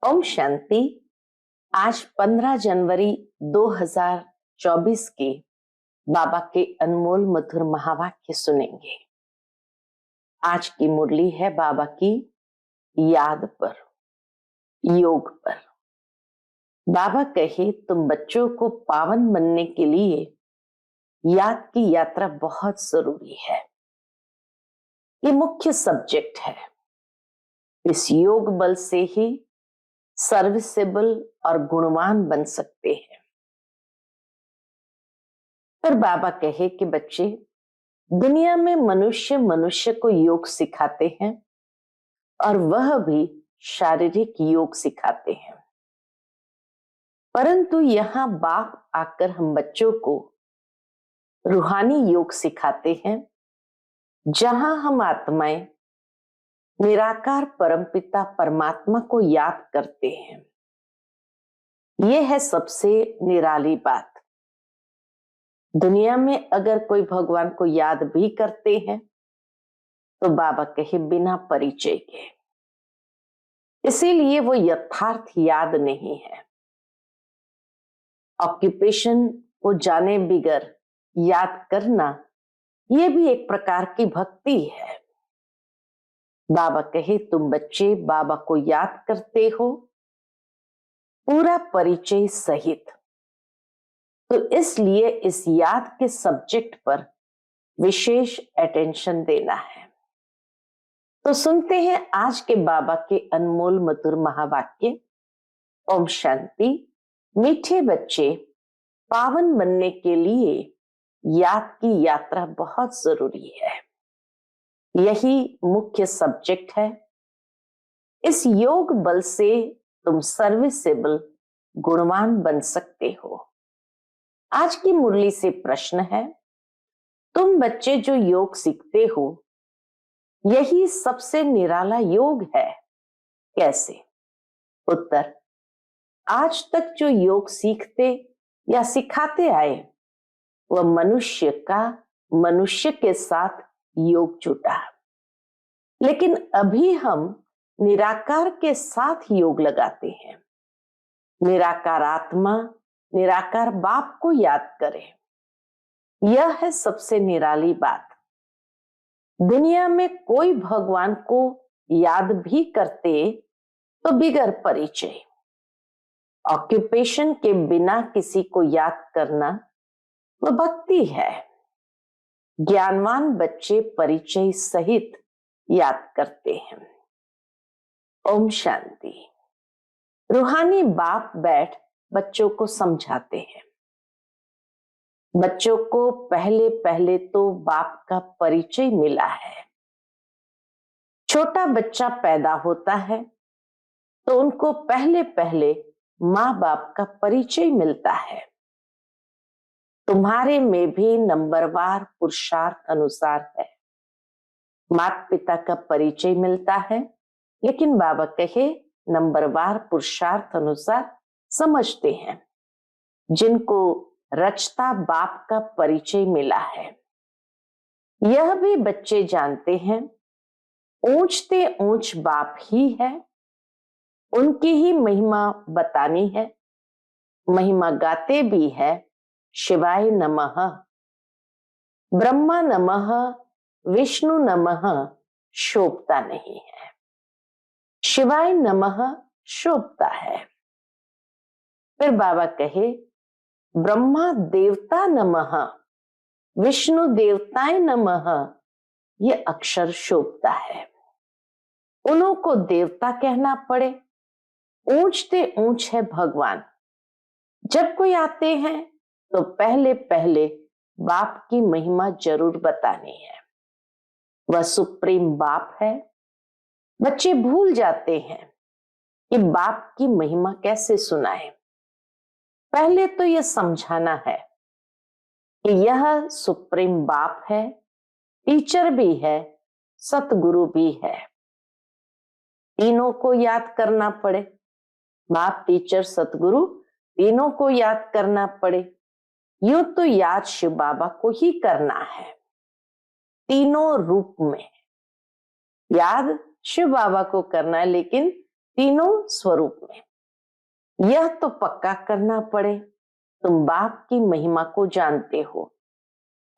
ओम शांति। आज 15 जनवरी 2024 के बाबा के अनमोल मधुर महावाक्य सुनेंगे। आज की मुरली है बाबा की याद पर, योग पर। बाबा कहे, तुम बच्चों को पावन बनने के लिए याद की यात्रा बहुत जरूरी है। ये मुख्य सब्जेक्ट है। इस योग बल से ही सर्विसेबल और गुणवान बन सकते हैं। पर बाबा कहे कि बच्चे, दुनिया में मनुष्य मनुष्य को योग सिखाते हैं और वह भी शारीरिक योग सिखाते हैं, परंतु यहाँ बाप आकर हम बच्चों को रूहानी योग सिखाते हैं, जहां हम आत्माएं निराकार परमपिता परमात्मा को याद करते हैं। यह है सबसे निराली बात। दुनिया में अगर कोई भगवान को याद भी करते हैं तो बाबा कहे बिना परिचय के, इसीलिए वो यथार्थ याद नहीं है। ऑक्यूपेशन को जाने बिगर याद करना, ये भी एक प्रकार की भक्ति है। बाबा कहे, तुम बच्चे बाबा को याद करते हो पूरा परिचय सहित, तो इसलिए इस याद के सब्जेक्ट पर विशेष अटेंशन देना है। तो सुनते हैं आज के बाबा के अनमोल मधुर महावाक्य। ओम शांति। मीठे बच्चे, पावन बनने के लिए याद की यात्रा बहुत जरूरी है। यही मुख्य सब्जेक्ट है। इस योग बल से तुम सर्विसेबल गुणवान बन सकते हो। आज की मुरली से प्रश्न है, तुम बच्चे जो योग सीखते हो, यही सबसे निराला योग है, कैसे? उत्तर, आज तक जो योग सीखते या सिखाते आए, वह मनुष्य का मनुष्य के साथ योग जुटा, लेकिन अभी हम निराकार के साथ योग लगाते हैं। निराकार आत्मा, निराकार बाप को याद करें। यह है सबसे निराली बात। दुनिया में कोई भगवान को याद भी करते तो बिगर परिचय। ऑक्यूपेशन के बिना किसी को याद करना वह भक्ति है। ज्ञानवान बच्चे परिचय सहित याद करते हैं। ओम शांति। रूहानी बाप बैठ बच्चों को समझाते हैं। बच्चों को पहले पहले तो बाप का परिचय मिला है। छोटा बच्चा पैदा होता है तो उनको पहले पहले माँ बाप का परिचय मिलता है। तुम्हारे में भी नंबरवार पुरुषार्थ अनुसार है। माता पिता का परिचय मिलता है, लेकिन बाबा कहे नंबरवार पुरुषार्थ अनुसार समझते हैं। जिनको रचता बाप का परिचय मिला है, यह भी बच्चे जानते हैं ऊंचते ऊंच बाप ही है। उनकी ही महिमा बतानी है। महिमा गाते भी है, शिवाय नमः, ब्रह्मा नमः, विष्णु नमः शोभता नहीं है, शिवाय नमः शोभता है। फिर बाबा कहे ब्रह्मा देवता नमः, विष्णु देवताय नमः, ये अक्षर शोभता है। उन्हों को देवता कहना पड़े, ऊंचते ऊंच है भगवान। जब कोई आते हैं तो पहले पहले बाप की महिमा जरूर बतानी है। वह सुप्रीम बाप है। बच्चे भूल जाते हैं कि बाप की महिमा कैसे सुनाए। पहले तो यह समझाना है कि यह सुप्रीम बाप है, टीचर भी है, सतगुरु भी है। तीनों को याद करना पड़े। बाप, टीचर, सतगुरु तीनों को याद करना पड़े। यूं तो याद शिव बाबा को ही करना है, तीनों रूप में याद शिव बाबा को करना है, लेकिन तीनों स्वरूप में। यह तो पक्का करना पड़े, तुम बाप की महिमा को जानते हो,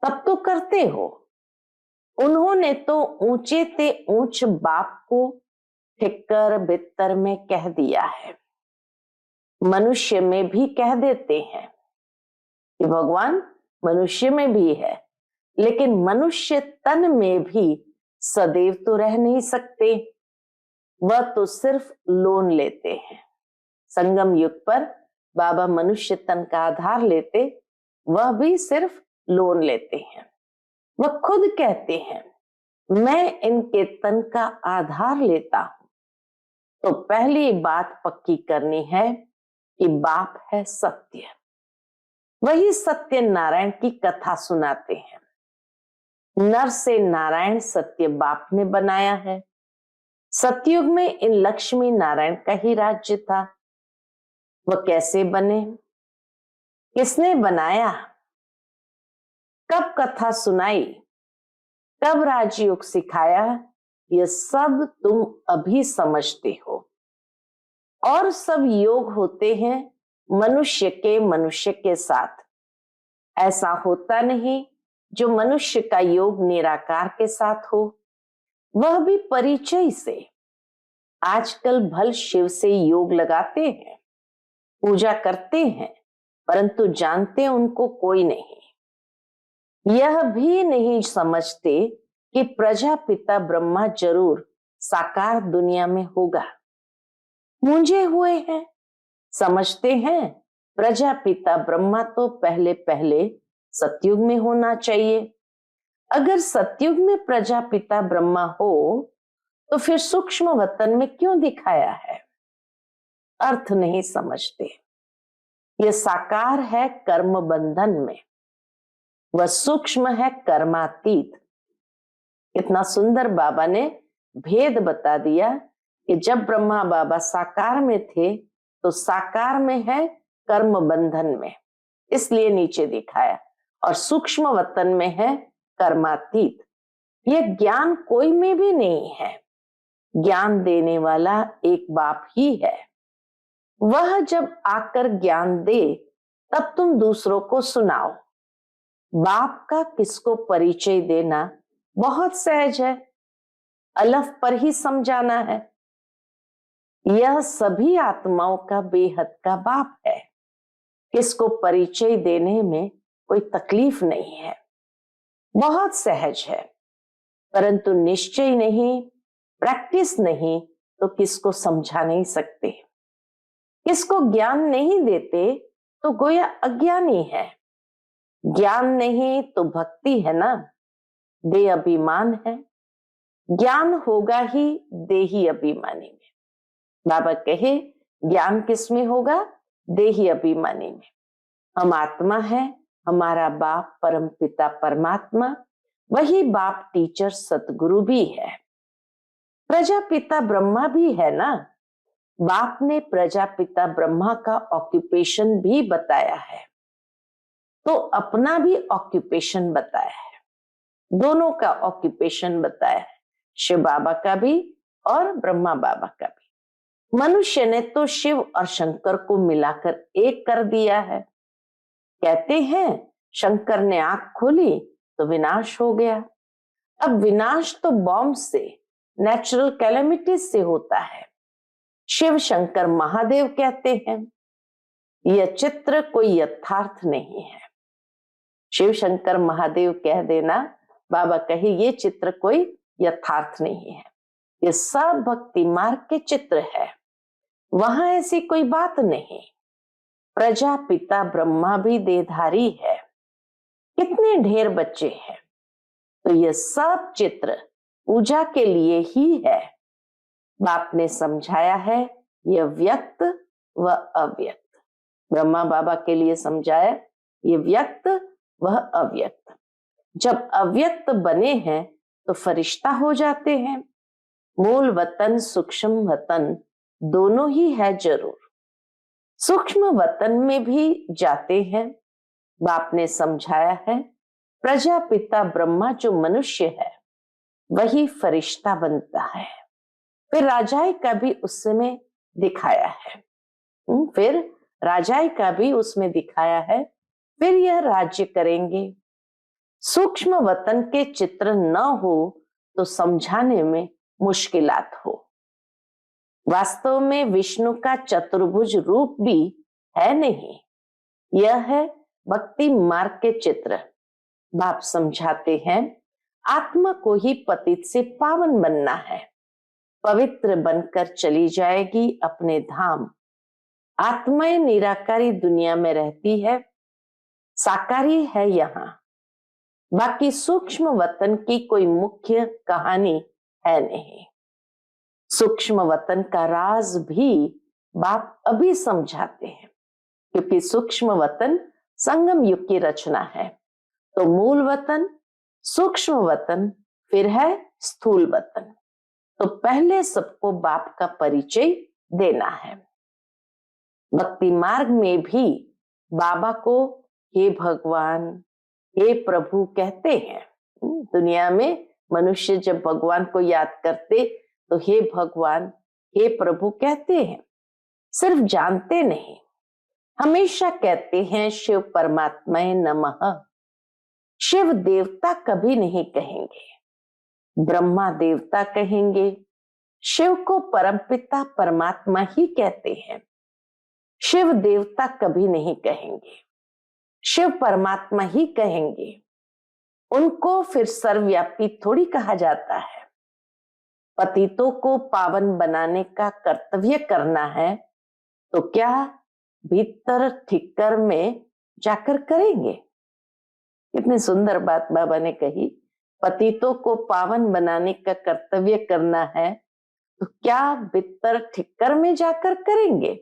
तब तो करते हो। उन्होंने तो ऊंचे ते ऊंच बाप को ठिक्कर बित्तर में कह दिया है। मनुष्य में भी कह देते हैं कि भगवान मनुष्य में भी है, लेकिन मनुष्य तन में भी सदैव तो रह नहीं सकते, वह तो सिर्फ लोन लेते हैं। संगम युग पर बाबा मनुष्य तन का आधार लेते, वह भी सिर्फ लोन लेते हैं। वह खुद कहते हैं मैं इनके तन का आधार लेता हूं। तो पहली बात पक्की करनी है कि बाप है सत्य। वही सत्य नारायण की कथा सुनाते हैं। नर से नारायण सत्य बाप ने बनाया है। सतयुग में इन लक्ष्मी नारायण का ही राज्य था। वह कैसे बने, किसने बनाया, कब कथा सुनाई, कब राजयोग सिखाया, ये सब तुम अभी समझते हो। और सब योग होते हैं मनुष्य के साथ। ऐसा होता नहीं जो मनुष्य का योग निराकार के साथ हो, वह भी परिचय से। आजकल भल शिव से योग लगाते हैं, पूजा करते हैं, परंतु जानते उनको कोई नहीं। यह भी नहीं समझते कि प्रजापिता ब्रह्मा जरूर साकार दुनिया में होगा। मूंझे हुए हैं, समझते हैं प्रजापिता ब्रह्मा तो पहले पहले सतयुग में होना चाहिए। अगर सतयुग में प्रजापिता ब्रह्मा हो तो फिर सूक्ष्म वतन में क्यों दिखाया है? अर्थ नहीं समझते। यह साकार है कर्म बंधन में, वह सूक्ष्म है कर्मातीत। इतना सुंदर बाबा ने भेद बता दिया कि जब ब्रह्मा बाबा साकार में थे तो साकार में है कर्म बंधन में, इसलिए नीचे दिखाया, और सूक्ष्म वतन में है कर्मातीत। यह ज्ञान कोई में भी नहीं है, ज्ञान देने वाला एक बाप ही है। वह जब आकर ज्ञान दे तब तुम दूसरों को सुनाओ। बाप का किसको परिचय देना बहुत सहज है, अलफ पर ही समझाना है। यह सभी आत्माओं का बेहद का बाप है, किसको परिचय देने में कोई तकलीफ नहीं है, बहुत सहज है। परंतु निश्चय नहीं, प्रैक्टिस नहीं तो किसको समझा नहीं सकते। किसको ज्ञान नहीं देते तो गोया अज्ञानी है। ज्ञान नहीं तो भक्ति है ना, दे अभिमान है। ज्ञान होगा ही देही अभिमानी में। बाबा कहे ज्ञान किस में होगा? देही अभिमानी में। हम आत्मा है, हमारा बाप परम पिता परमात्मा, वही बाप टीचर सतगुरु भी है। प्रजापिता ब्रह्मा भी है ना। बाप ने प्रजापिता ब्रह्मा का ऑक्यूपेशन भी बताया है, तो अपना भी ऑक्यूपेशन बताया है, दोनों का ऑक्यूपेशन बताया है, शिव बाबा का भी और ब्रह्मा बाबा का भी। मनुष्य ने तो शिव और शंकर को मिलाकर एक कर दिया है। कहते हैं शंकर ने आंख खोली तो विनाश हो गया। अब विनाश तो बॉम्ब से, नेचुरल कैलेमिटीज से होता है। शिव शंकर महादेव कहते हैं। यह चित्र कोई यथार्थ नहीं है। शिव शंकर महादेव कह देना, बाबा कहे ये चित्र कोई यथार्थ नहीं है, ये सब भक्ति मार्ग के चित्र है, वहां ऐसी कोई बात नहीं। प्रजापिता ब्रह्मा भी देहधारी है, कितने ढेर बच्चे हैं, तो ये सब चित्र पूजा के लिए ही है। बाप ने समझाया है यह व्यक्त व अव्यक्त। ब्रह्मा बाबा के लिए समझाया ये व्यक्त वह अव्यक्त। जब अव्यक्त बने हैं तो फरिश्ता हो जाते हैं। मूल वतन सूक्ष्म वतन दोनों ही है जरूर। सूक्ष्म वतन में भी जाते हैं। बाप ने समझाया है प्रजापिता ब्रह्मा जो मनुष्य है वही फरिश्ता बनता है। फिर राजाए का भी उस समय दिखाया है। फिर राजाई का भी उसमें दिखाया है। फिर यह राज्य करेंगे। सूक्ष्म वतन के चित्र न हो तो समझाने में मुश्किलात हो। वास्तव में विष्णु का चतुर्भुज रूप भी है नहीं, यह है भक्ति मार्ग के चित्र। बाप समझाते हैं आत्मा को ही पतित से पावन बनना है, पवित्र बनकर चली जाएगी अपने धाम। आत्माएं निराकारी दुनिया में रहती है, साकारी है यहाँ। बाकी सूक्ष्म वतन की कोई मुख्य कहानी है नहीं। सूक्ष्म वतन का राज भी बाप अभी समझाते हैं, क्योंकि सूक्ष्म वतन संगम युग की रचना है। तो मूल वतन, सूक्ष्म वतन, फिर है स्थूल वतन। तो पहले सबको बाप का परिचय देना है। भक्ति मार्ग में भी बाबा को हे भगवान, हे प्रभु कहते हैं। दुनिया में मनुष्य जब भगवान को याद करते तो हे भगवान, हे प्रभु कहते हैं, सिर्फ जानते नहीं, हमेशा कहते हैं शिव परमात्माए नमः। शिव देवता कभी नहीं कहेंगे, ब्रह्मा देवता कहेंगे। शिव को परमपिता परमात्मा ही कहते हैं, शिव देवता कभी नहीं कहेंगे, शिव परमात्मा ही कहेंगे। उनको फिर सर्वव्यापी थोड़ी कहा जाता है। पतितों को पावन बनाने का कर्तव्य करना है तो क्या भीतर ठिक्कर में जाकर करेंगे? कितनी सुंदर बात बाबा ने कही। पतितों को पावन बनाने का कर्तव्य करना है तो क्या भीतर ठिक्कर में जाकर करेंगे?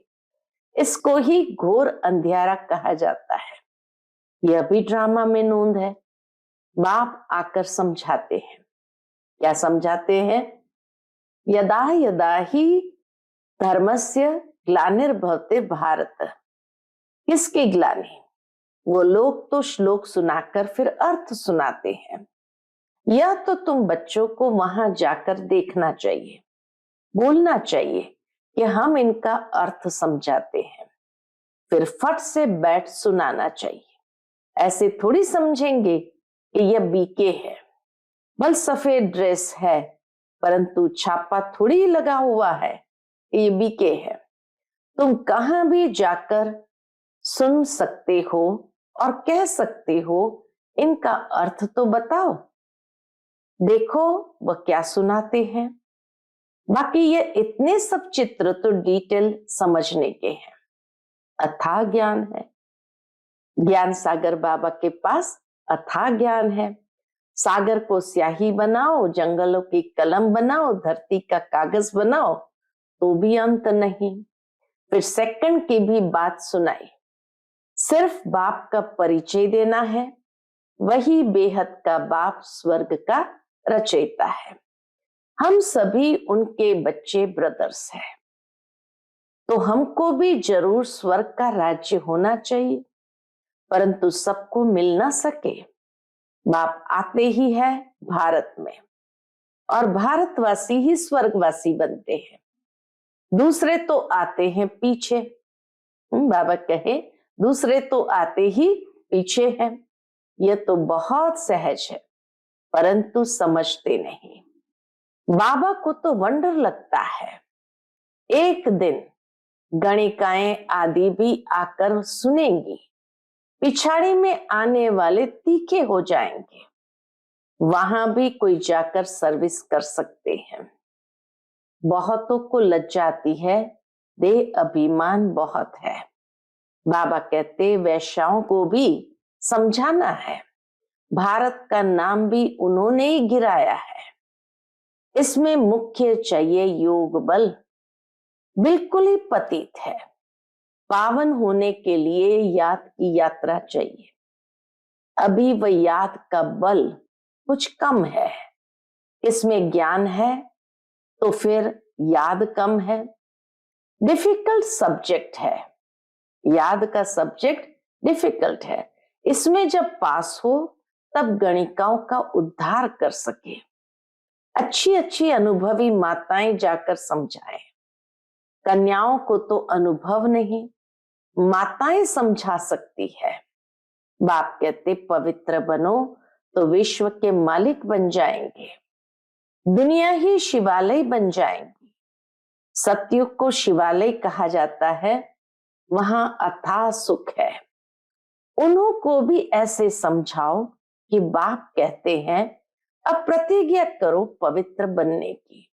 इसको ही घोर अंधियारा कहा जाता है। यह भी ड्रामा में नोंद है। बाप आकर समझाते हैं। क्या समझाते हैं? यदा यदा ही धर्मस्य ग्लानिर्भवते भारत। किसकी ग्लानि? वो लोग तो श्लोक सुनाकर फिर अर्थ सुनाते हैं। यह तो तुम बच्चों को वहां जाकर देखना चाहिए, बोलना चाहिए कि हम इनका अर्थ समझाते हैं, फिर फट से बैठ सुनाना चाहिए। ऐसे थोड़ी समझेंगे कि यह बीके है, बल सफेद ड्रेस है, परंतु छापा थोड़ी लगा हुआ है कि ये बीके है। तुम कहां भी जाकर सुन सकते हो और कह सकते हो, इनका अर्थ तो बताओ। देखो वह क्या सुनाते हैं। बाकी ये इतने सब चित्र तो डिटेल समझने के हैं। अथाह ज्ञान है। ज्ञान सागर बाबा के पास अथाह ज्ञान है। सागर को स्याही बनाओ, जंगलों की कलम बनाओ, धरती का कागज बनाओ, तो भी अंत नहीं। फिर सेकंड की भी बात सुनाई। सिर्फ बाप का परिचय देना है। वही बेहद का बाप स्वर्ग का रचयिता है। हम सभी उनके बच्चे ब्रदर्स हैं। तो हमको भी जरूर स्वर्ग का राज्य होना चाहिए, परंतु सबको मिल ना सके। बाप आते ही है भारत में, और भारतवासी ही स्वर्गवासी बनते हैं। दूसरे तो आते हैं पीछे। बाबा कहे दूसरे तो आते ही पीछे हैं। यह तो बहुत सहज है, परंतु समझते नहीं। बाबा को तो वंडर लगता है। एक दिन गणिकाएं आदि भी आकर सुनेंगी, पिछाड़ी में आने वाले तीखे हो जाएंगे। वहां भी कोई जाकर सर्विस कर सकते हैं। बहुतों को लज्जा आती है, देह अभिमान बहुत है। बाबा कहते वैश्याओं को भी समझाना है। भारत का नाम भी उन्होंने ही गिराया है। इसमें मुख्य चाहिए योग बल। बिल्कुल ही पतित है। पावन होने के लिए याद की यात्रा चाहिए। अभी वह याद का बल कुछ कम है। इसमें ज्ञान है तो फिर याद कम है। डिफिकल्ट सब्जेक्ट है। याद का सब्जेक्ट डिफिकल्ट है। इसमें जब पास हो तब गणिकाओं का उद्धार कर सके। अच्छी अच्छी अनुभवी माताएं जाकर समझाएं। कन्याओं को तो अनुभव नहीं, माताएं समझा सकती है। बाप कहते पवित्र बनो तो विश्व के मालिक बन जाएंगे, दुनिया ही शिवालय बन जाएंगी। सतयुग को शिवालय कहा जाता है, वहां अथाह सुख है। उन्हों को भी ऐसे समझाओ कि बाप कहते हैं अब प्रतिज्ञा करो पवित्र बनने की।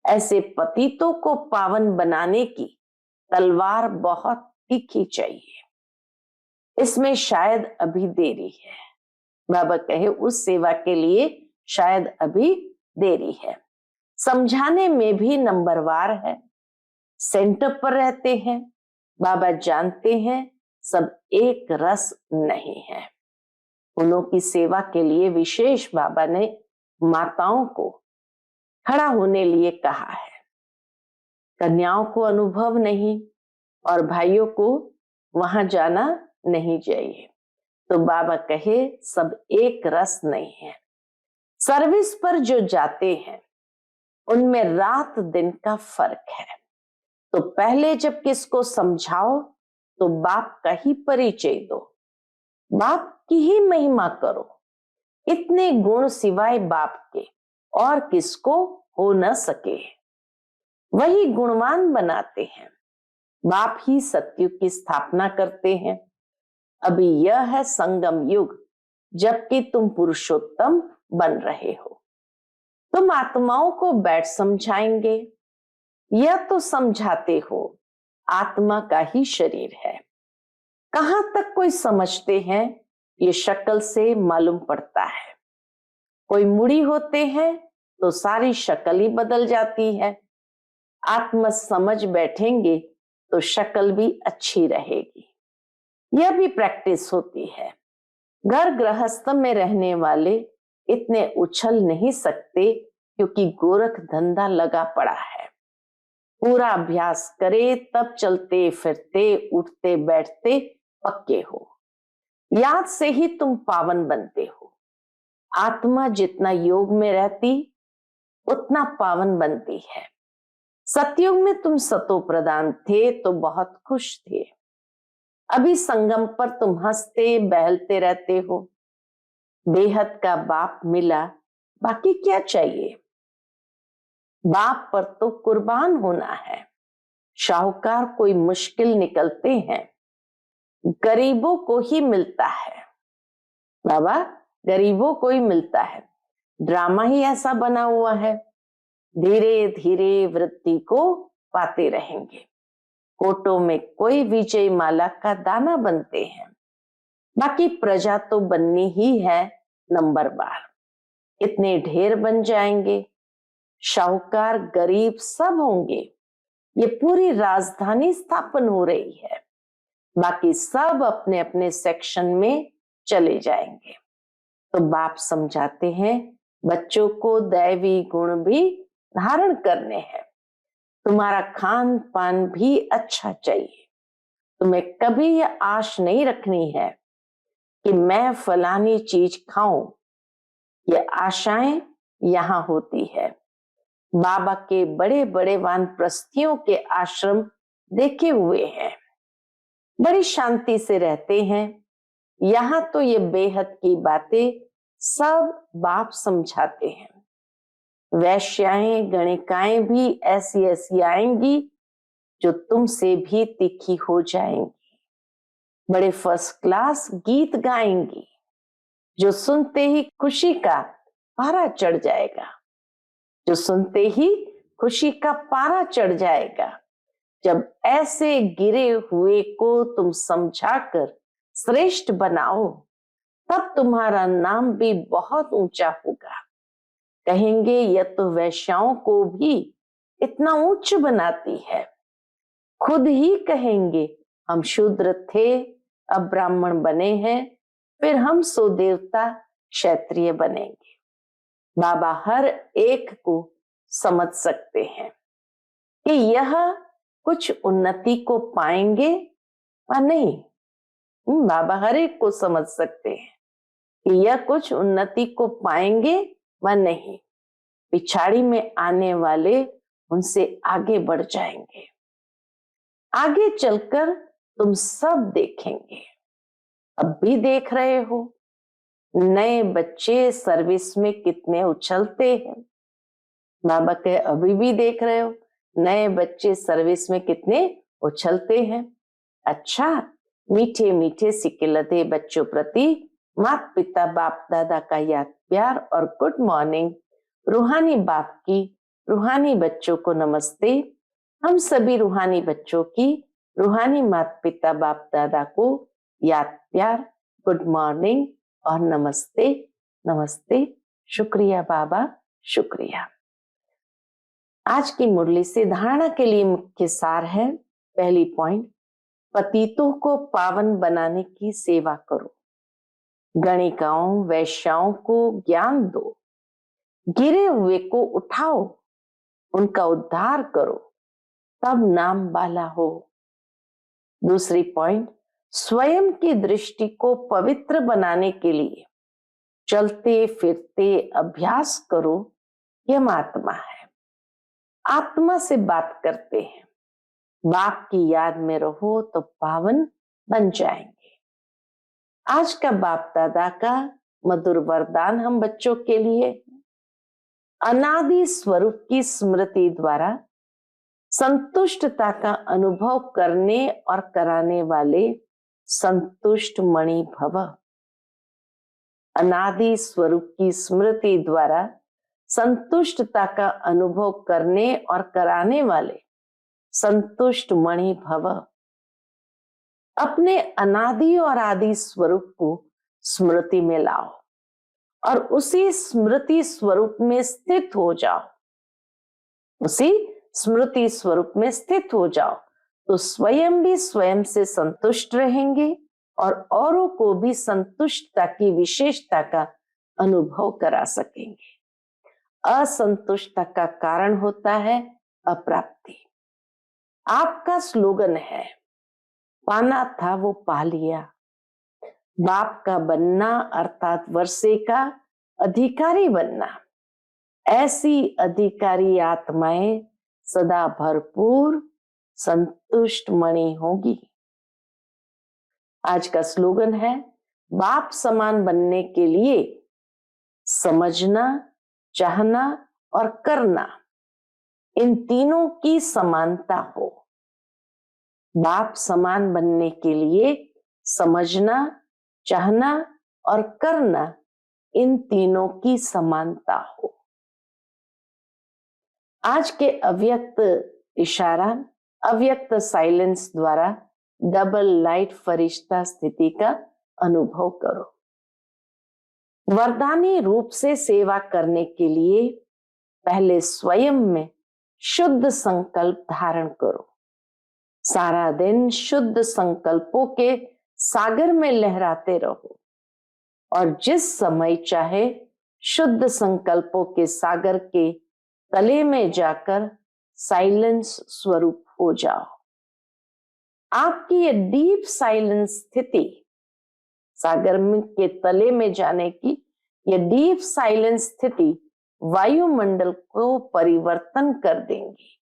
ऐसे पतितों को पावन बनाने की तलवार बहुत तीखी चाहिए। इसमें शायद अभी देरी है। बाबा कहे उस सेवा के लिए शायद अभी देरी है। समझाने में भी नंबरवार है, सेंटर पर रहते हैं। बाबा जानते हैं सब एक रस नहीं है। उन्हों की सेवा के लिए विशेष बाबा ने माताओं को खड़ा होने लिए कहा है। कन्याओं को अनुभव नहीं और भाइयों को वहां जाना नहीं चाहिए। तो बाबा कहे सब एक रस नहीं है। सर्विस पर जो जाते हैं उनमें रात दिन का फर्क है। तो पहले जब किसको समझाओ तो बाप का ही परिचय दो, बाप की ही महिमा करो। इतने गुण सिवाय बाप के और किसको हो न सके, वही गुणवान बनाते हैं। बाप ही सतयुग की स्थापना करते हैं। अभी यह है संगम युग, जबकि तुम पुरुषोत्तम बन रहे हो। तुम आत्माओं को बैठ समझाएंगे, यह तो समझाते हो आत्मा का ही शरीर है। कहां तक कोई समझते हैं ये शक्ल से मालूम पड़ता है। कोई मुड़ी होते हैं तो सारी शक्ल ही बदल जाती है। आत्मा समझ बैठेंगे तो शक्ल भी अच्छी रहेगी। यह भी प्रैक्टिस होती है। घर गृहस्थ में रहने वाले इतने उछल नहीं सकते क्योंकि गोरख धंधा लगा पड़ा है। पूरा अभ्यास करे तब चलते फिरते उठते बैठते पक्के हो। याद से ही तुम पावन बनते हो। आत्मा जितना योग में रहती उतना पावन बनती है। सतयुग में तुम सतो प्रधान थे तो बहुत खुश थे। अभी संगम पर तुम हंसते बहलते रहते हो। बेहद का बाप मिला, बाकी क्या चाहिए। बाप पर तो कुर्बान होना है। शाहूकार कोई मुश्किल निकलते हैं, गरीबों को ही मिलता है। बाबा गरीबों को ही मिलता है। ड्रामा ही ऐसा बना हुआ है। धीरे धीरे वृद्धि को पाते रहेंगे। कोटों में कोई विजय माला का दाना बनते हैं, बाकी प्रजा तो बननी ही है नंबरवार। इतने ढेर बन जाएंगे, शाहूकार गरीब सब होंगे। ये पूरी राजधानी स्थापन हो रही है, बाकी सब अपने अपने सेक्शन में चले जाएंगे। तो बाप समझाते हैं बच्चों को दैवी गुण भी धारण करने हैं। तुम्हारा खान पान भी अच्छा चाहिए। तुम्हें कभी यह आश नहीं रखनी है कि मैं फलानी चीज खाऊं। ये आशाएं यहां होती है। बाबा के बड़े बड़े वानप्रस्थियों के आश्रम देखे हुए हैं, बड़ी शांति से रहते हैं। यहाँ तो ये बेहद की बातें सब बाप समझाते हैं। वैश्याएं गणिकाएं भी ऐसी ऐसी आएंगी जो तुमसे भी तीखी हो जाएंगी। बड़े फर्स्ट क्लास गीत गाएंगी जो सुनते ही खुशी का पारा चढ़ जाएगा। जो सुनते ही खुशी का पारा चढ़ जाएगा। जब ऐसे गिरे हुए को तुम समझाकर श्रेष्ठ बनाओ, तब तुम्हारा नाम भी बहुत ऊंचा होगा। कहेंगे यह तो वैश्याओं को भी इतना उच्च बनाती है। खुद ही कहेंगे हम शूद्र थे, अब ब्राह्मण बने हैं, फिर हम सो देवता क्षत्रिय बनेंगे। बाबा हर एक को समझ सकते हैं कि यह कुछ उन्नति को पाएंगे या नहीं। बाबा हर एक को समझ सकते हैं कि यह कुछ उन्नति को पाएंगे व नहीं। पिछाड़ी में आने वाले उनसे आगे बढ़ जाएंगे। आगे चलकर तुम सब देखेंगे, अब भी देख रहे हो, नए बच्चे सर्विस में कितने उछलते हैं। बाबा कहे अभी भी देख रहे हो, नए बच्चे सर्विस में कितने उछलते हैं। अच्छा, मीठे मीठे सिकिलते बच्चों प्रति माता पिता बाप दादा का याद प्यार और गुड मॉर्निंग। रूहानी बाप की रूहानी बच्चों को नमस्ते। हम सभी रूहानी बच्चों की रूहानी माता पिता बाप दादा को याद प्यार, गुड मॉर्निंग और नमस्ते। नमस्ते। शुक्रिया बाबा, शुक्रिया। आज की मुरली से धारणा के लिए मुख्य सार है। पहली पॉइंट, पतितों को पावन बनाने की सेवा करो, गणिकाओं वैश्याओं को ज्ञान दो, गिरे हुए को उठाओ, उनका उद्धार करो, तब नाम वाला हो। दूसरी पॉइंट, स्वयं की दृष्टि को पवित्र बनाने के लिए चलते फिरते अभ्यास करो। यह आत्मा है, आत्मा से बात करते हैं। बाप की याद में रहो तो पावन बन जाएंगे। आज का बाप दादा का मधुर वरदान हम बच्चों के लिए, अनादि स्वरूप की स्मृति द्वारा संतुष्टता का अनुभव करने और कराने वाले संतुष्ट मणि भव। अनादि स्वरूप की स्मृति द्वारा संतुष्टता का अनुभव करने और कराने वाले संतुष्ट मणि भव। अपने अनादि और आदि स्वरूप को स्मृति में लाओ और उसी स्मृति स्वरूप में स्थित हो जाओ। उसी स्मृति स्वरूप में स्थित हो जाओ तो स्वयं भी स्वयं से संतुष्ट रहेंगे और औरों को भी संतुष्टता की विशेषता का अनुभव करा सकेंगे। असंतुष्टता का कारण होता है अप्राप्ति। आपका स्लोगन है, पाना था वो पा लिया। बाप का बनना अर्थात वर्षे का अधिकारी बनना। ऐसी अधिकारी आत्माएं सदा भरपूर संतुष्ट मणि होगी। आज का स्लोगन है, बाप समान बनने के लिए समझना, चाहना और करना, इन तीनों की समानता हो। बाप समान बनने के लिए समझना, चाहना और करना, इन तीनों की समानता हो। आज के अव्यक्त इशारा, अव्यक्त साइलेंस द्वारा डबल लाइट फरिश्ता स्थिति का अनुभव करो। वरदानी रूप से सेवा करने के लिए पहले स्वयं में शुद्ध संकल्प धारण करो। सारा दिन शुद्ध संकल्पों के सागर में लहराते रहो और जिस समय चाहे शुद्ध संकल्पों के सागर के तले में जाकर साइलेंस स्वरूप हो जाओ। आपकी ये डीप साइलेंस स्थिति, सागर के तले में जाने की ये डीप साइलेंस स्थिति वायुमंडल को परिवर्तन कर देंगी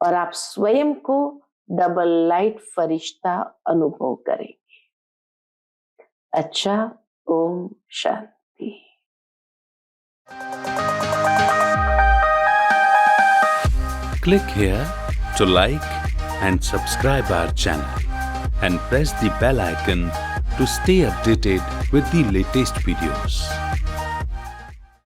और आप स्वयं को डबल लाइट फरिश्ता अनुभव करेंगे। अच्छा, Om Shanti. Click here to like and subscribe our channel and press the bell icon to stay updated with the latest videos.